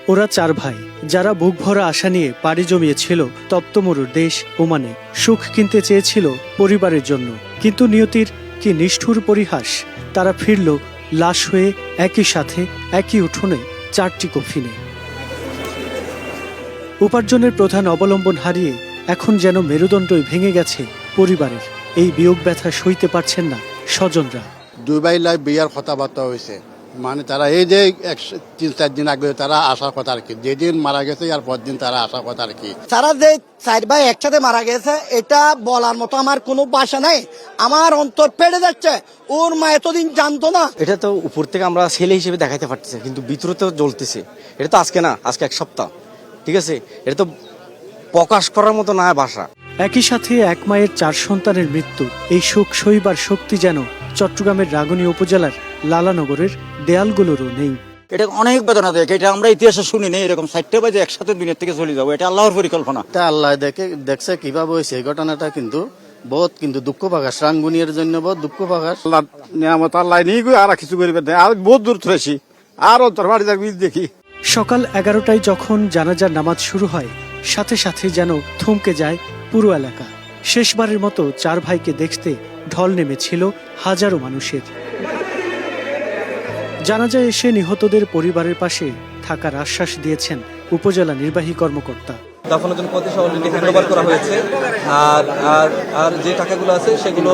ওরা 4 ভাই, যারা বুক ভরা আশা নিয়ে পাড়ি জমিয়েছিল তপ্ত মরুর দেশ ওমানে। সুখ কিনতে চেয়েছিল পরিবারের জন্য, কিন্তু নিয়তির কি নিষ্ঠুর পরিহাস। তারা ফিরল লাশ হয়ে, একই সাথে একই উঠোনে 4টি কফিনে। উপার্জনের প্রধান অবলম্বন হারিয়ে এখন যেন মেরুদণ্ডই ভেঙে গেছে পরিবারের। এই বিয়োগ ব্যথা সইতে পারছেন না স্বজনরা। 2 ভাই লাই বিয়ার কথাবার্তা হয়েছে, মানে তারা এই যে 3-4 দিন আগে তারা আসার কথা আর কি, যেদিন মারা গেছে আর পর দিন তারা আসার কথা আর কি। তারা যে 4 ভাই একসাথে মারা গেছে এটা বলার মতো আমার কোনো ভাষা নাই। আমার অন্তর পেড়ে যাচ্ছে। ওর মা এতদিন জানতো না। এটা তো উপর থেকে আমরা ছেলে হিসেবে দেখাইতে পারতেছি, কিন্তু ভিতরে তো জ্বলতেছে। এটা তো আজকে না, আজকে 1 সপ্তাহ, ঠিক আছে? এটা তো প্রকাশ করার মতো না ভাষা। একই সাথে এক মায়ের 4 সন্তানের মৃত্যু। এই শোক সইবার শক্তি যেন চট্টগ্রামের রাঙ্গুনিয়া উপজেলার লালানগরের দেয়ালগুলোরও নেই। এটা অনেক বেদনাদায়ক। এটা আমরা ইতিহাসে শুনি নেই এরকম 4টে বাজে একসাথে দুনিয়া থেকে চলে যাবো। এটা আল্লাহর পরিকল্পনা। তা আল্লাহ দেখছে কিভাবে হয়েছে এই ঘটনাটা, কিন্তু বহুত কিন্তু দুঃখ প্রকাশ, রাঙ্গুনিয়ার জন্য বহুত দুঃখ প্রকাশ। আল্লাহ নিয়ামত আল্লাহ নিয়ে আর কিছু করিবে না। আর বহুত দূর থেছি আর তোর বাড়ি দেখি। সকাল 11টায় যখন জানাজার নামাজ শুরু হয়, সাথে সাথে যেন থমকে যায় পুরো এলাকা। শেষবারের মতো 4 ভাইকে দেখতে ঢল নেমেছিল হাজারো মানুষের। জানাজায় এসে নিহতদের পরিবারের পাশে থাকার আশ্বাস দিয়েছেন উপজেলা নির্বাহী কর্মকর্তা। দাফনের জন্য পয়সা অলরেডি হ্যান্ডওভার করা হয়েছে। আর আর আর যে টাকাগুলো আছে সেগুলো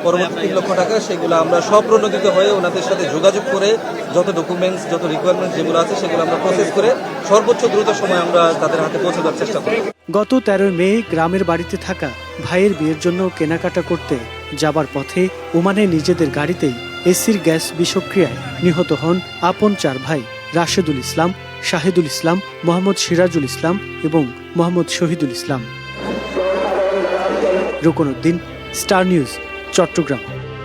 পরবর্তী 3 লক্ষ টাকা, সেগুলো আমরা স্বপ্রণোদিত হয়ে ওনাদের সাথে যোগাযোগ করে যত ডকুমেন্টস, যত রিকোয়ারমেন্ট যেগুলো আছে সেগুলো আমরা প্রসেস করে সর্বোচ্চ দ্রুত সময় আমরা তাদের হাতে পৌঁছে দেওয়ার চেষ্টা করি। গত 13 মে গ্রামের বাড়িতে থাকা ভাইয়ের বিয়ের জন্য কেনাকাটা করতে যাবার পথে ওমানে নিজেদের গাড়িতেই এসির গ্যাস বিষক্রিয়ায় নিহত হন আপন 4 ভাই রাশেদুল ইসলাম, শাহিদুল ইসলাম, মোহাম্মদ সিরাজুল ইসলাম এবং মোহাম্মদ শহীদুল ইসলাম। রুকন উদ্দিন, স্টার নিউজ, চট্টগ্রাম।